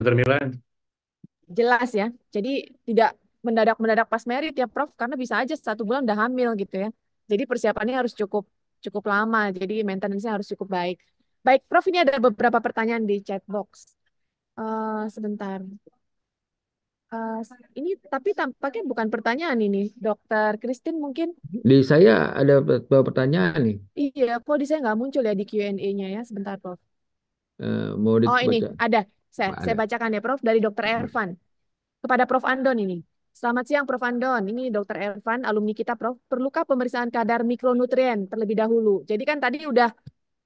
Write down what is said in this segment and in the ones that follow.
Dr. Mila. Jelas ya. Jadi tidak mendadak-mendadak pas merit ya Prof, karena bisa aja 1 bulan udah hamil gitu ya. Jadi persiapannya harus cukup cukup lama. Jadi maintenance-nya harus cukup baik. Baik, Prof, ini ada beberapa pertanyaan di chat box. Sebentar. Eh, ini tapi tampaknya bukan pertanyaan ini, Dokter Christine mungkin. Di saya ada beberapa pertanyaan nih. Iya, kok di saya nggak muncul ya di Q&A-nya ya. Sebentar, Prof. Mau Oh, ini dibaca? ada. Saya Ada. bacakan ya, Prof, dari Dokter Ervan. Kepada Prof. Andon ini. Selamat siang, Prof. Andon. Ini Dokter Ervan, alumni kita, Prof. Perlukah pemeriksaan kadar mikronutrien terlebih dahulu? Jadi kan tadi udah,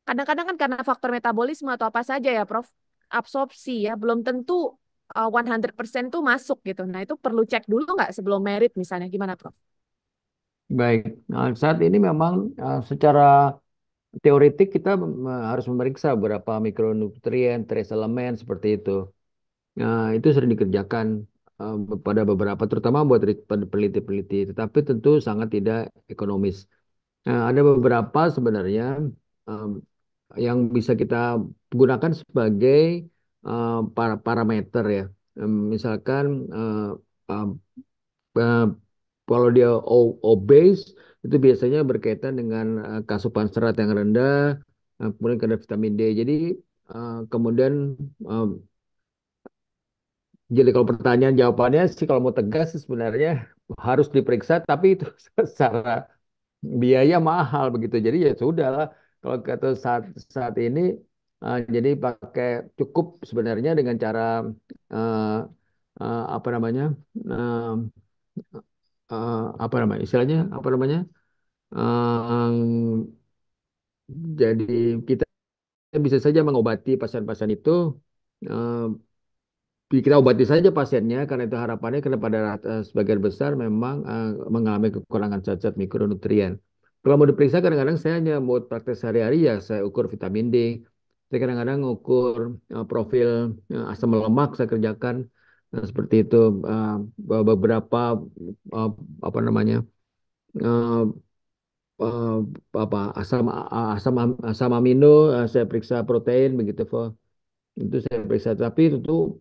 kadang-kadang kan karena faktor metabolisme atau apa saja ya, Prof. Absorpsi ya, belum tentu 100% tuh masuk gitu. Nah, itu perlu cek dulu nggak sebelum merit misalnya. Gimana, Prof? Baik. Nah, saat ini memang secara teoretik kita harus memeriksa beberapa mikronutrien, trace elemen seperti itu. Nah, itu sering dikerjakan eh, pada beberapa, terutama buat peneliti-peneliti, tetapi tentu sangat tidak ekonomis. Nah, ada beberapa sebenarnya em, yang bisa kita gunakan sebagai parameter ya. Misalkan em, eh, kalau dia obese itu biasanya berkaitan dengan keasupan serat yang rendah, kemudian kadar vitamin D. Jadi kemudian eh, jadi kalau pertanyaan jawabannya sih kalau mau tegas sih sebenarnya harus diperiksa, tapi itu secara biaya mahal begitu. Jadi ya sudah lah kalau kata saat saat ini jadi pakai cukup sebenarnya dengan cara eh, apa namanya eh, apa namanya istilahnya apa namanya eh, jadi kita bisa saja mengobati pasien-pasien itu eh, kita obati saja pasiennya karena itu harapannya karena pada sebagian besar memang mengalami kekurangan zat-zat mikronutrien. Kalau mau diperiksa kadang-kadang saya hanya buat praktek sehari-hari ya saya ukur vitamin D. Saya kadang-kadang ukur profil asam lemak saya kerjakan seperti itu. Eh, Beberapa eh, apa namanya eh, eh, apa asam asam amino saya periksa protein begitu itu saya periksa, tapi itu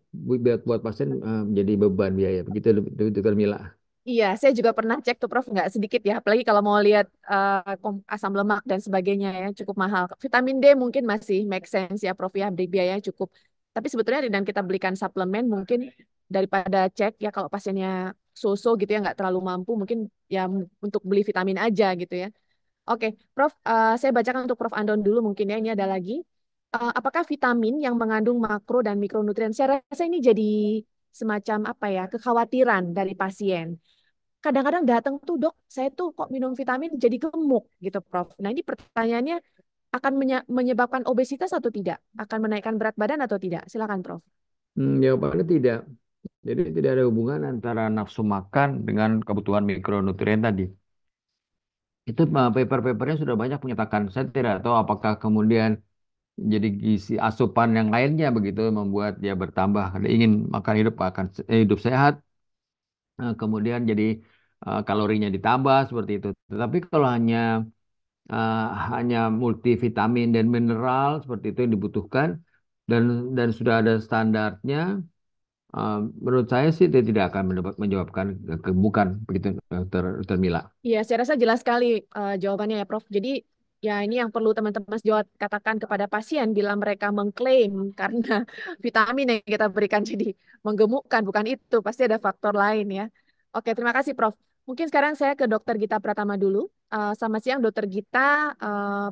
buat pasien menjadi beban biaya. Begitu, Dokter Mila. Iya, saya juga pernah cek tuh Prof, nggak sedikit ya. Apalagi kalau mau lihat asam lemak dan sebagainya ya, cukup mahal. Vitamin D mungkin masih make sense ya Prof ya, biayanya cukup. Tapi sebetulnya dengan kita belikan suplemen mungkin daripada cek ya kalau pasiennya so-so gitu ya, nggak terlalu mampu, mungkin ya untuk beli vitamin aja gitu ya. Oke, Prof, saya bacakan untuk Prof Andon dulu mungkin ya, ini ada lagi. Apakah vitamin yang mengandung makro dan mikronutrien? Saya rasa ini jadi semacam apa ya, kekhawatiran dari pasien. Kadang-kadang datang tuh dok, saya tuh kok minum vitamin jadi gemuk gitu Prof. Nah ini pertanyaannya akan menyebabkan obesitas atau tidak? Akan menaikkan berat badan atau tidak? Silakan Prof. Jawabannya tidak. Jadi tidak ada hubungan antara nafsu makan dengan kebutuhan mikronutrien tadi. Itu paper-papernya sudah banyak menyatakan. Saya tidak tahu apakah kemudian jadi gizi asupan yang lainnya begitu membuat dia bertambah. Dia ingin makan hidup sehat, kemudian jadi kalorinya ditambah seperti itu. Tetapi kalau eh, hanya multivitamin dan mineral seperti itu yang dibutuhkan dan sudah ada standarnya, eh, menurut saya sih dia tidak akan menyebabkan kegemukan begitu, Dokter Mila. Iya, saya rasa jelas sekali jawabannya ya Prof. Jadi ya ini yang perlu teman-teman sejawat katakan kepada pasien bila mereka mengklaim karena vitamin yang kita berikan jadi menggemukkan, bukan itu, pasti ada faktor lain ya. Oke, terima kasih Prof. Mungkin sekarang saya ke Dokter Gita Pratama dulu. Selamat siang Dokter Gita,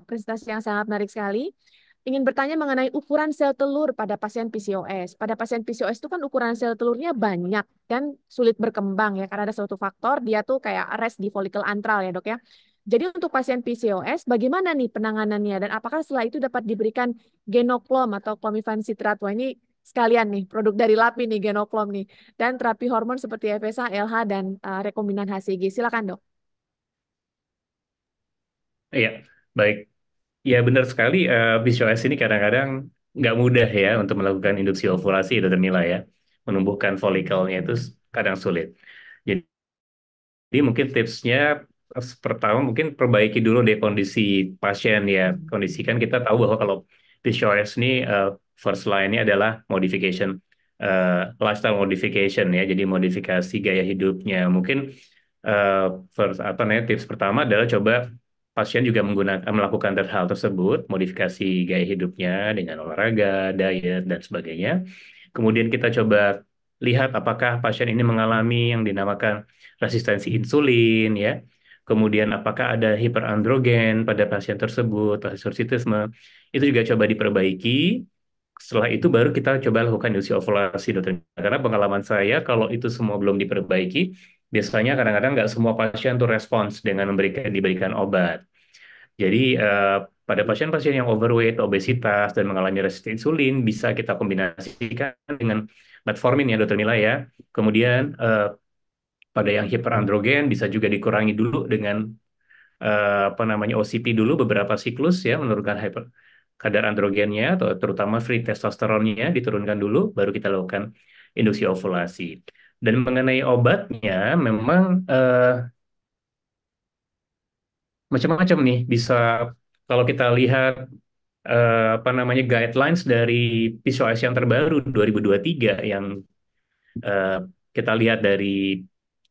presentasi yang sangat menarik sekali. Ingin bertanya mengenai ukuran sel telur pada pasien PCOS. Pada pasien PCOS itu kan ukuran sel telurnya banyak dan sulit berkembang ya karena ada suatu faktor dia tuh kayak rest di folikel antral ya dok ya. Jadi untuk pasien PCOS bagaimana nih penanganannya dan apakah setelah itu dapat diberikan genoklom atau clomiphene citrate? Wah ini sekalian nih produk dari LAPI nih genoklom nih dan terapi hormon seperti FSH, LH dan rekombinan HCG. Silakan dok. Iya, baik. Ya benar sekali, PCOS ini kadang-kadang nggak mudah ya untuk melakukan induksi ovulasi, Dr. Mila ya. Menumbuhkan folikelnya itu kadang sulit. Jadi mungkin tipsnya pertama mungkin perbaiki dulu deh kondisi pasien ya. Kondisi kan kita tahu bahwa kalau PCOS ini first line-nya adalah modification lifestyle modification ya, jadi modifikasi gaya hidupnya. Mungkin first apa namanya tips pertama adalah coba pasien juga melakukan hal tersebut, modifikasi gaya hidupnya dengan olahraga, diet dan sebagainya. Kemudian kita coba lihat apakah pasien ini mengalami yang dinamakan resistensi insulin ya. Kemudian apakah ada hiperandrogen pada pasien tersebut, hirsutisme, itu juga coba diperbaiki. Setelah itu baru kita coba lakukan induksi ovulasi, dokter. Karena pengalaman saya kalau itu semua belum diperbaiki, biasanya kadang-kadang nggak semua pasien tuh respons dengan diberikan obat. Jadi pada pasien-pasien yang overweight, obesitas, dan mengalami resistensi insulin, bisa kita kombinasikan dengan metformin ya, dokter Mila ya. Kemudian pada yang hiperandrogen bisa juga dikurangi dulu dengan apa namanya OCP dulu beberapa siklus ya, menurunkan kadar androgennya atau terutama free testosteronnya diturunkan dulu, baru kita lakukan induksi ovulasi. Dan mengenai obatnya, memang macam-macam nih. Bisa kalau kita lihat apa namanya guidelines dari PCOS yang terbaru 2023 yang eh, kita lihat dari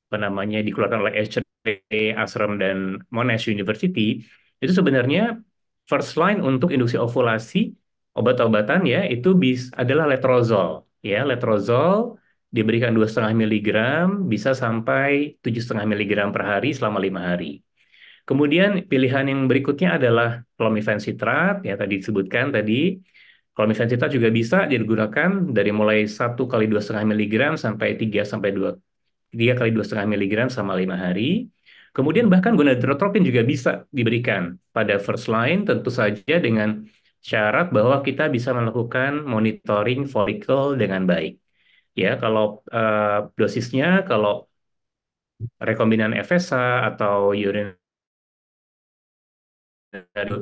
apa namanya dikeluarkan oleh SCD, Ashram dan Monash University, itu sebenarnya first line untuk induksi ovulasi obat-obatan ya itu adalah letrozol ya. Letrozol diberikan 2,5 miligram, bisa sampai 7,5 miligram per hari selama 5 hari. Kemudian pilihan yang berikutnya adalah clomifene ya tadi disebutkan tadi. Clomifene juga bisa digunakan dari mulai 1 kali 2,5 miligram sampai 3 kali 2,5 miligram selama 5 hari. Kemudian bahkan gonadotropin juga bisa diberikan pada first line, tentu saja dengan syarat bahwa kita bisa melakukan monitoring folikel dengan baik. Ya, kalau dosisnya, kalau rekombinan FSH atau urine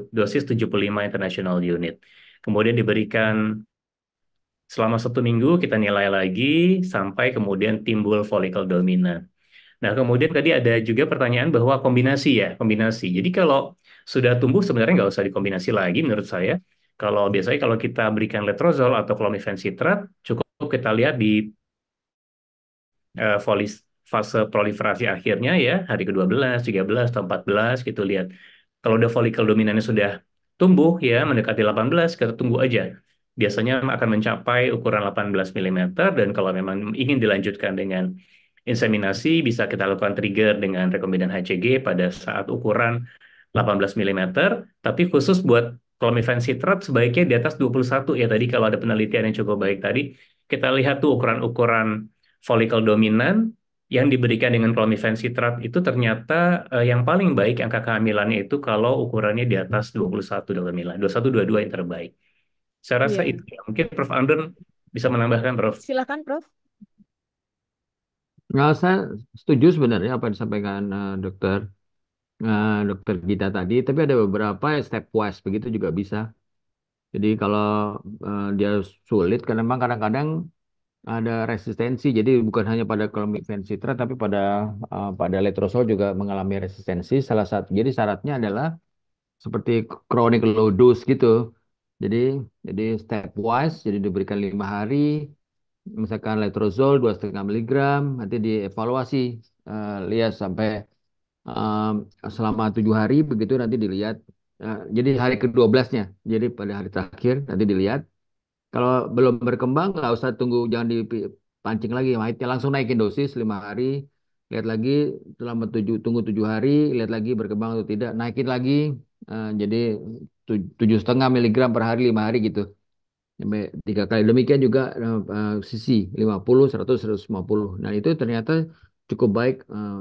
dosis 75 international unit. Kemudian diberikan selama 1 minggu, kita nilai lagi sampai kemudian timbul folikel dominan. Nah, kemudian tadi ada juga pertanyaan bahwa kombinasi ya, kombinasi. Jadi kalau sudah tumbuh sebenarnya nggak usah dikombinasi lagi menurut saya. Kalau biasanya kalau kita berikan letrozol atau clomifene cukup kita lihat di fase proliferasi akhirnya ya, hari ke-12, 13, atau 14 gitu lihat. Kalau udah folikel dominannya sudah tumbuh ya, mendekati 18, kita tunggu aja. Biasanya akan mencapai ukuran 18 milimeter dan kalau memang ingin dilanjutkan dengan inseminasi, bisa kita lakukan trigger dengan rekombinan HCG pada saat ukuran 18 milimeter, tapi khusus buat clomifene sebaiknya di atas 21 ya. Tadi kalau ada penelitian yang cukup baik tadi, kita lihat tuh ukuran-ukuran folikel dominan yang diberikan dengan clomifene itu ternyata yang paling baik angka kehamilannya itu kalau ukurannya di atas 21, dokter Mila. 21, 22 yang terbaik. Saya rasa Iya, itu ya. Mungkin Prof. Andon bisa menambahkan, Prof. silakan Prof. Nah, saya setuju sebenarnya apa yang disampaikan dokter Gita tadi, tapi ada beberapa stepwise begitu juga bisa. Jadi kalau dia sulit, karena memang kadang-kadang ada resistensi. Jadi bukan hanya pada clomifene tapi pada letrozol juga mengalami resistensi. Salah satu, jadi syaratnya adalah seperti chronic low dose gitu. Jadi jadi stepwise, jadi diberikan 5 hari, misalkan letrozol 2,5 miligram, nanti dievaluasi, lihat sampai um, selama 7 hari begitu, nanti dilihat. Jadi hari ke-12-nya, jadi pada hari terakhir nanti dilihat. Kalau belum berkembang, nggak usah tunggu, jangan dipancing lagi mahitnya, langsung naikin dosis 5 hari, lihat lagi selama tunggu 7 hari, lihat lagi berkembang atau tidak, naikin lagi, jadi 7,5 miligram per hari 5 hari gitu, sampai 3 kali. Demikian juga sisi 50, 100, 150. Nah itu ternyata cukup baik,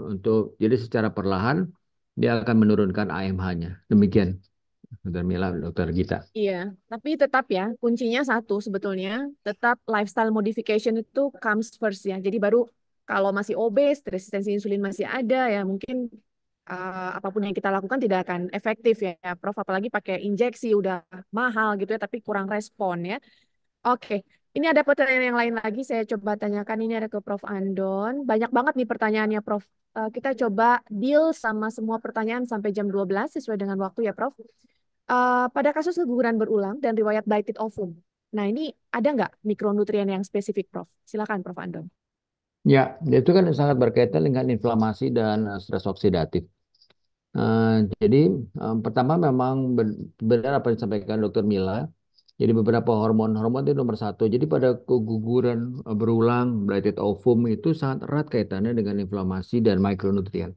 untuk jadi secara perlahan dia akan menurunkan AMH-nya. Demikian, Dokter Mila, Dokter Gita. Iya, tapi tetap ya, kuncinya satu sebetulnya, tetap lifestyle modification itu comes first ya. Jadi baru kalau masih obes, resistensi insulin masih ada ya, mungkin apapun yang kita lakukan tidak akan efektif ya, Prof. Apalagi pakai injeksi udah mahal gitu ya, tapi kurang respon ya. Oke, ini ada pertanyaan yang lain lagi, saya coba tanyakan ini ada ke Prof. Andon. Banyak banget nih pertanyaannya, Prof. Kita coba deal sama semua pertanyaan sampai jam 12 sesuai dengan waktu ya, Prof. Pada kasus keguguran berulang dan riwayat blighted ovum, Nah, ini ada nggak mikronutrien yang spesifik, Prof? Silakan, Prof. Andon. Ya, itu kan sangat berkaitan dengan inflamasi dan stres oksidatif. Eh, jadi pertama memang benar apa yang disampaikan Dokter Mila. Jadi beberapa hormon-hormon itu nomor satu. Jadi pada keguguran berulang, blighted ovum itu sangat erat kaitannya dengan inflamasi dan mikronutrien.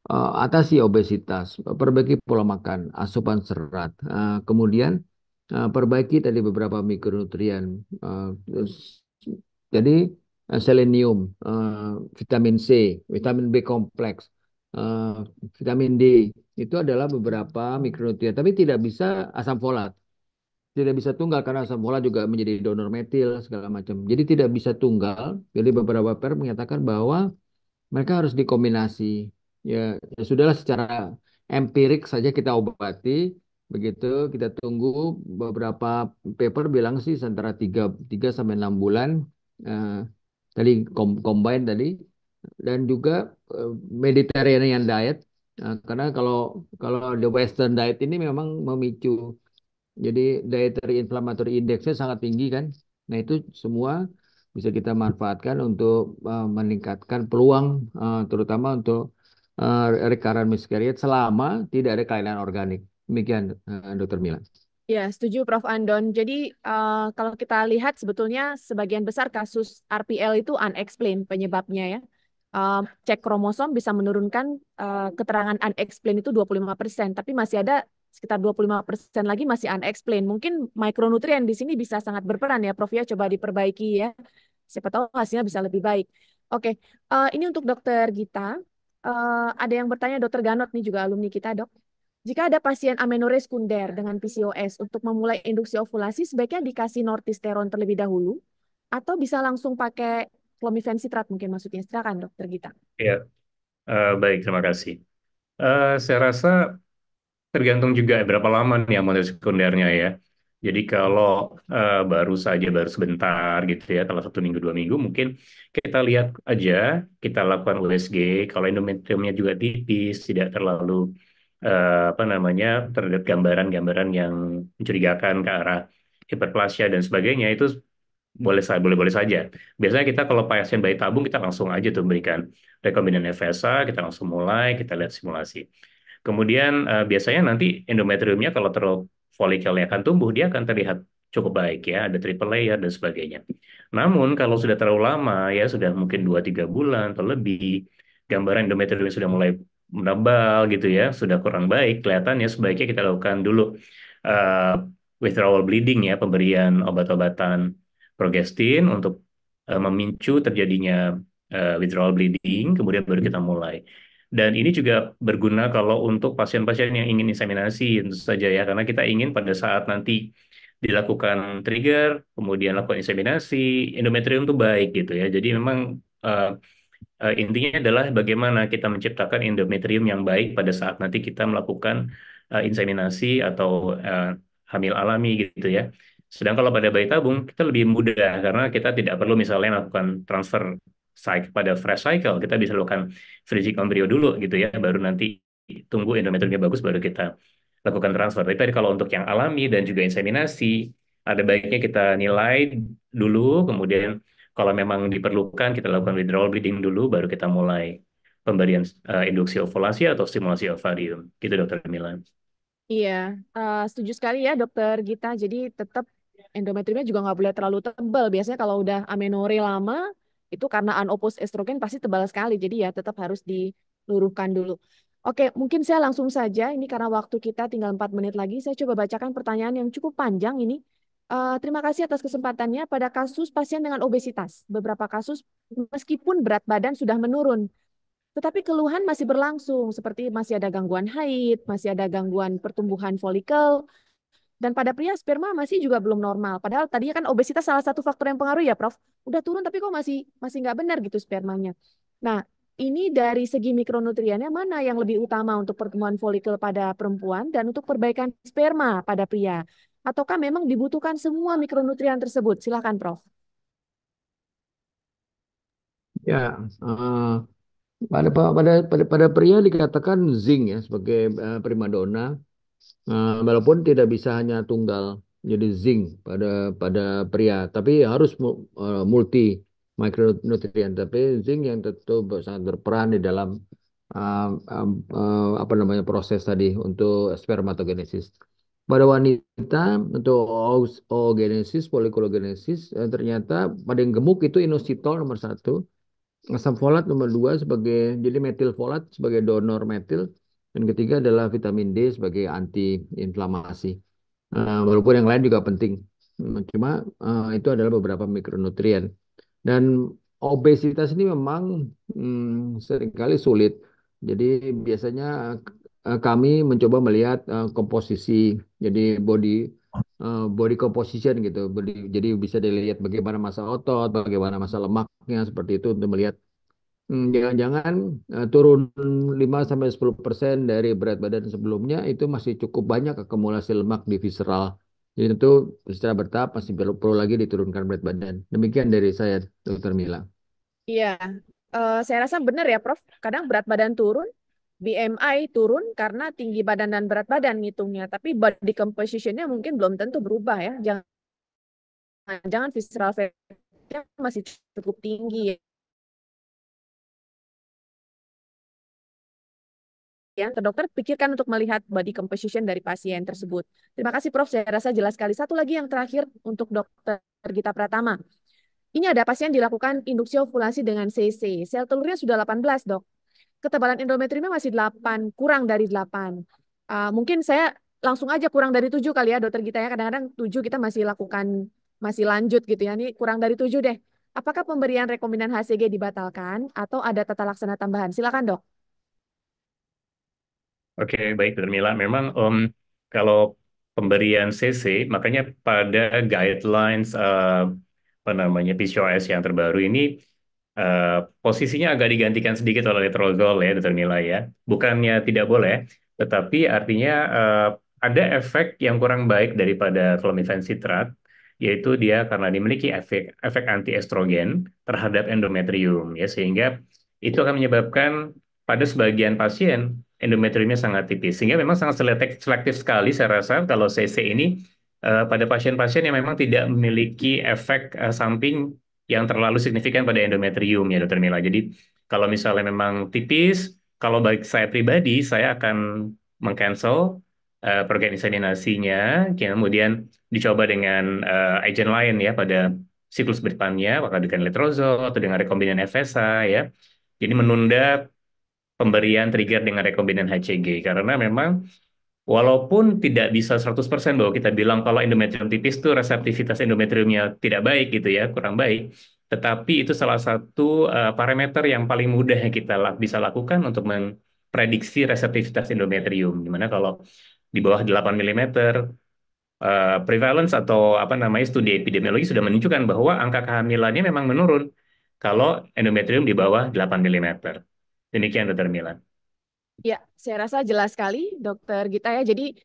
Atasi obesitas, perbaiki pola makan, asupan serat, kemudian perbaiki tadi beberapa mikronutrien. Terus, jadi selenium, vitamin C, vitamin B kompleks, eh, vitamin D itu adalah beberapa mikronutrien. Tapi tidak bisa asam folat, tidak bisa tunggal karena asam folat juga menjadi donor metil segala macam. Jadi tidak bisa tunggal. Jadi beberapa paper menyatakan bahwa mereka harus dikombinasi. Ya, ya sudahlah secara empirik saja kita obati. Begitu kita tunggu beberapa paper bilang sih antara 3 sampai 6 bulan. eh, Tadi combine tadi dan juga eh, Mediterranean diet. Karena kalau kalau the Western diet ini memang memicu jadi dietary inflammatory index-nya sangat tinggi kan. Nah, itu semua bisa kita manfaatkan untuk meningkatkan peluang terutama untuk recurrent miscarriage selama tidak ada kelainan organik. Demikian Dr. Milan. Ya, setuju Prof. Andon. Jadi kalau kita lihat sebetulnya sebagian besar kasus RPL itu unexplained penyebabnya ya. Cek kromosom bisa menurunkan keterangan unexplained itu 25%, tapi masih ada sekitar 25% lagi masih unexplained. Mungkin mikronutrien di sini bisa sangat berperan ya, Prof ya. Coba diperbaiki ya. Siapa tahu hasilnya bisa lebih baik. Oke, ini untuk Dokter Gita. Ada yang bertanya, Dokter Ganot nih juga alumni kita, Dok. Jika ada pasien amenorrhea sekunder dengan PCOS untuk memulai induksi ovulasi, sebaiknya dikasih nortisteron terlebih dahulu atau bisa langsung pakai clomiphene mungkin maksudnya. Silakan Dokter Gita. Ya, baik, terima kasih. Saya rasa tergantung juga berapa lama nih amonia sekundernya ya. Jadi kalau baru sebentar gitu ya, kalau 1 minggu 2 minggu, mungkin kita lihat aja, kita lakukan USG. Kalau endometriumnya juga tipis, tidak terlalu apa namanya terlihat gambaran-gambaran yang mencurigakan ke arah hiperplasia dan sebagainya, itu boleh saja. Biasanya kita kalau pasien bayi tabung kita langsung aja tuh berikan rekombinan FSA, kita langsung mulai, kita lihat simulasi. Kemudian biasanya nanti endometriumnya kalau terlalu folikelnya akan tumbuh, dia akan terlihat cukup baik ya, ada triple layer dan sebagainya. Namun kalau sudah terlalu lama ya, sudah mungkin 2-3 bulan atau lebih, gambaran endometrium sudah mulai menebal gitu ya, sudah kurang baik, kelihatannya sebaiknya kita lakukan dulu eh, withdrawal bleeding ya, pemberian obat-obatan progestin untuk memicu terjadinya withdrawal bleeding, kemudian baru kita mulai. Dan ini juga berguna kalau untuk pasien-pasien yang ingin inseminasi, tentu saja ya, karena kita ingin pada saat nanti dilakukan trigger, kemudian lakukan inseminasi, endometrium itu baik gitu ya. Jadi memang eh, intinya adalah bagaimana kita menciptakan endometrium yang baik pada saat nanti kita melakukan inseminasi atau hamil alami gitu ya. Sedang kalau pada bayi tabung kita lebih mudah karena kita tidak perlu misalnya melakukan transfer cycle pada fresh cycle, kita bisa lakukan freezing embrio dulu gitu ya, baru nanti tunggu endometriumnya bagus baru kita lakukan transfer. Tapi tadi kalau untuk yang alami dan juga inseminasi, ada baiknya kita nilai dulu, kemudian kalau memang diperlukan, kita lakukan withdrawal bleeding dulu, baru kita mulai pemberian induksi ovulasi atau stimulasi ovarium. Gitu, Dokter Milan. Iya, setuju sekali ya Dokter Gita. Jadi tetap endometriumnya juga nggak boleh terlalu tebal. Biasanya kalau udah amenorrhea lama, itu karena unopposed estrogen pasti tebal sekali. Jadi ya tetap harus diluruhkan dulu. Oke, mungkin saya langsung saja. Ini karena waktu kita tinggal 4 menit lagi. Saya coba bacakan pertanyaan yang cukup panjang ini. Terima kasih atas kesempatannya. Pada kasus pasien dengan obesitas, beberapa kasus meskipun berat badan sudah menurun, tetapi keluhan masih berlangsung, seperti masih ada gangguan haid, masih ada gangguan pertumbuhan folikel, dan pada pria sperma masih juga belum normal. Padahal tadinya kan obesitas salah satu faktor yang pengaruh ya, Prof. Udah turun tapi kok masih masih nggak benar gitu spermanya. Nah, ini dari segi mikronutriennya mana yang lebih utama untuk pertumbuhan folikel pada perempuan dan untuk perbaikan sperma pada pria? Ataukah memang dibutuhkan semua mikronutrien tersebut? Silakan, Prof. Ya, pada pria dikatakan zinc ya sebagai primadona, walaupun tidak bisa hanya tunggal. jadi zinc pada pria, tapi harus multi mikronutrien. Tapi zinc yang tentu sangat berperan di dalam apa namanya proses tadi untuk spermatogenesis. Pada wanita untuk oogenesis, polikologenesis, ternyata pada yang gemuk itu inositol nomor satu, asam folat nomor dua sebagai jadi metil folat sebagai donor metil, dan ketiga adalah vitamin D sebagai anti-inflamasi. Walaupun yang lain juga penting. Cuma itu adalah beberapa mikronutrien. Dan obesitas ini memang seringkali sulit. Jadi biasanya kami mencoba melihat komposisi, jadi body composition gitu. Jadi bisa dilihat bagaimana massa otot, bagaimana massa lemaknya seperti itu untuk melihat jangan-jangan turun 5 sampai 10% dari berat badan sebelumnya itu masih cukup banyak akumulasi lemak di visceral. Jadi tentu secara bertahap masih perlu lagi diturunkan berat badan. Demikian dari saya, Dokter Mila. Iya, saya rasa benar ya, Prof. Kadang berat badan turun, BMI turun karena tinggi badan dan berat badan ngitungnya. Tapi body composition-nya mungkin belum tentu berubah ya. Jangan visceral fat-nya masih cukup tinggi ya. Ke dokter, pikirkan untuk melihat body composition dari pasien tersebut. Terima kasih, Prof. Saya rasa jelas sekali. Satu lagi yang terakhir untuk Dokter Gita Pratama. Ini ada pasien dilakukan induksi ovulasi dengan CC. Sel telurnya sudah 18, Dok. Ketebalan endometriumnya masih 8, kurang dari 8. Mungkin saya langsung aja kurang dari 7 kali ya, Dokter Gita ya. Kadang-kadang 7 kita masih lakukan, masih lanjut gitu ya. Ini kurang dari 7 deh. Apakah pemberian rekombinan HCG dibatalkan atau ada tata laksana tambahan? Silakan, Dok. Oke, baik, Dr. Mila. Memang kalau pemberian CC, makanya pada guidelines apa namanya PCOS yang terbaru ini eh, posisinya agak digantikan sedikit oleh letrozol ya, Dr. Mila ya. Bukannya tidak boleh, tetapi artinya ada efek yang kurang baik daripada clomiphene yaitu dia karena dimiliki efek anti estrogen terhadap endometrium ya, sehingga itu akan menyebabkan pada sebagian pasien endometriumnya sangat tipis, sehingga memang sangat selektif sekali saya rasa kalau CC ini pada pasien-pasien yang memang tidak memiliki efek samping yang terlalu signifikan pada endometrium ya, Dokter Mila. Jadi kalau misalnya memang tipis, kalau baik saya pribadi saya akan mengcancel program inseminasinya, kemudian dicoba dengan agen lain ya pada siklus berikutnya, apakah dengan letrozol atau dengan rekombinan FSH ya. Jadi menunda pemberian trigger dengan rekombinan HCG karena memang walaupun tidak bisa 100% bahwa kita bilang kalau endometrium tipis itu reseptivitas endometriumnya tidak baik gitu ya, kurang baik. Tetapi itu salah satu parameter yang paling mudah yang kita bisa lakukan untuk memprediksi reseptivitas endometrium. Dimana kalau di bawah 8 milimeter, prevalence atau apa namanya studi epidemiologi sudah menunjukkan bahwa angka kehamilannya memang menurun kalau endometrium di bawah 8 milimeter. Demikian, Dokter Milan. Ya, saya rasa jelas sekali, Dokter Gita ya. Jadi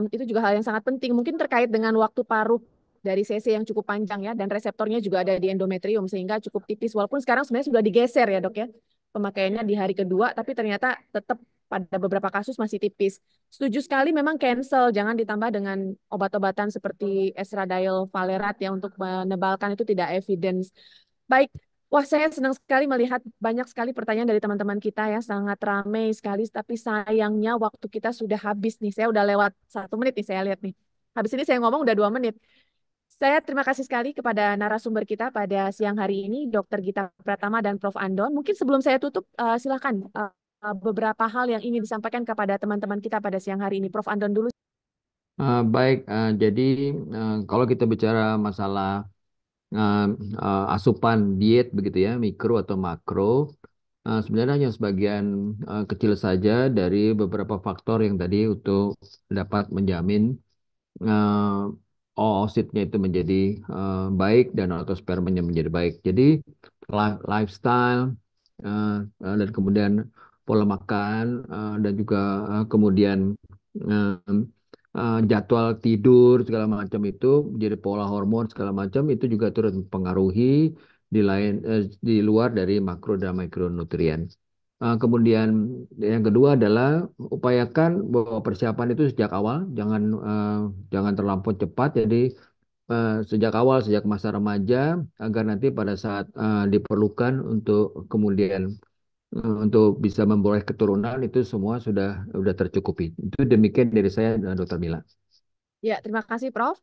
itu juga hal yang sangat penting. Mungkin terkait dengan waktu paruh dari CC yang cukup panjang ya, dan reseptornya juga ada di endometrium sehingga cukup tipis. Walaupun sekarang sebenarnya sudah digeser ya dok ya, pemakaiannya di hari kedua, tapi ternyata tetap pada beberapa kasus masih tipis. Setuju sekali, memang cancel, jangan ditambah dengan obat-obatan seperti estradiol valerat ya untuk menebalkan, itu tidak evidence. Baik, wah, saya senang sekali melihat banyak sekali pertanyaan dari teman-teman kita ya, sangat ramai sekali. Tapi sayangnya waktu kita sudah habis nih. Saya udah lewat 1 menit nih, saya lihat nih. Habis ini saya ngomong udah 2 menit. Saya terima kasih sekali kepada narasumber kita pada siang hari ini, Dr. Gita Pratama dan Prof. Andon. Mungkin sebelum saya tutup, silakan beberapa hal yang ingin disampaikan kepada teman-teman kita pada siang hari ini. Prof. Andon dulu. Baik, jadi kalau kita bicara masalah eh, asupan diet begitu ya, mikro atau makro, sebenarnya hanya sebagian kecil saja dari beberapa faktor yang tadi untuk dapat menjamin oositnya itu menjadi baik dan otospermanya menjadi baik. Jadi lifestyle eh, dan kemudian pola makan dan juga kemudian eh, jadwal tidur segala macam itu, jadi pola hormon segala macam itu juga turut mempengaruhi di luar dari makro dan mikronutrien. Kemudian yang kedua adalah upayakan bahwa persiapan itu sejak awal, jangan terlampau cepat. Jadi sejak awal, sejak masa remaja, agar nanti pada saat diperlukan untuk kemudian untuk bisa memperoleh keturunan itu semua sudah tercukupi. Itu demikian dari saya, Dokter Mila. Ya, terima kasih Prof.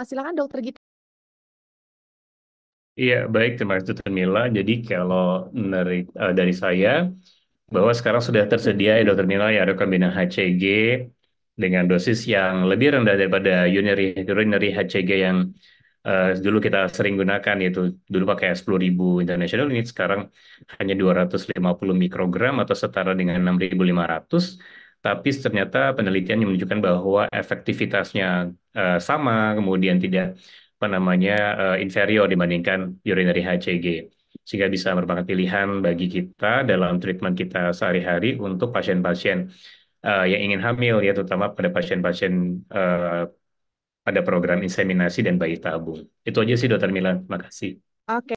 Silakan Dokter Gita. Iya, baik, terima kasih Dr. Mila. Jadi kalau dari saya, bahwa sekarang sudah tersedia ya Dr. Mila ya rekombinan HCG dengan dosis yang lebih rendah daripada urinary HCG yang dulu kita sering gunakan, yaitu dulu pakai 10.000 international unit, sekarang hanya 250 mikrogram atau setara dengan 6.500. Tapi ternyata penelitian yang menunjukkan bahwa efektivitasnya sama, kemudian tidak apa namanya inferior dibandingkan urinary HCG, sehingga bisa merupakan pilihan bagi kita dalam treatment kita sehari-hari untuk pasien-pasien yang ingin hamil, ya terutama pada pasien-pasien pada program inseminasi dan bayi tabung. Itu aja sih Dokter Milan, terima kasih. Oke.